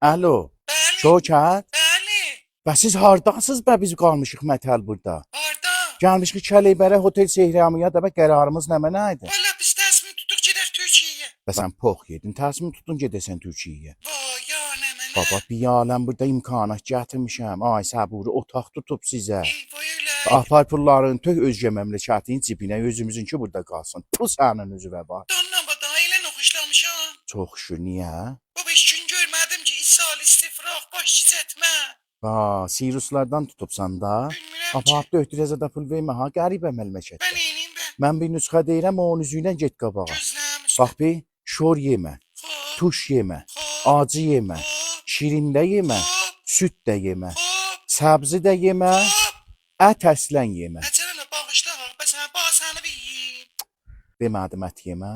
Alo, Bəli, Şökət. bəli. Və siz hardasınız bə biz qalmışıq mətəl burada? Harda? Gəlmişik Kəlibərə Hotel Sehramiya da bə qərarımız nə idi? Valla biz təsmin tutduq gedər Türkiyəyə. Və sən pox yedin, təsmin tutdun gedəsən Türkiyəyə. Vay ya nə mənə. Baba bir aləm burada imkanat gətirmişəm. Ay səburi otaq tutub sizə. Vay öyle. Apar pulların tök özgə məmləkətin cibinə, özümüzünki burada qalsın. Bu sənin üzvə var. Donlama da elə noxuşlamışam. Çox şükür, niyə? Baba hiç gün görmədim ki ishal, istifraq, baş çizətmə. Ha, siruslardan tutubsan da. Bilmirəm ki. Apar döhtürəzə də pul vermə ha, qəribə məmləkətdə. Mən eyniyim bə. Mən bir nüsxə deyirəm, o onun üzüylə get qabağa. Gözləm üstə. Bax bir, şor yemə, Hop, tuş yemə, hop, acı yemə, hop, şirin də yemə, hop, süd də yemə, hop, səbzi də yemə, hop. ət əslən yemə. Əcələlə bağışla ha. Bə sən bağ səni bir yiyeyim. Demədim ət yemə.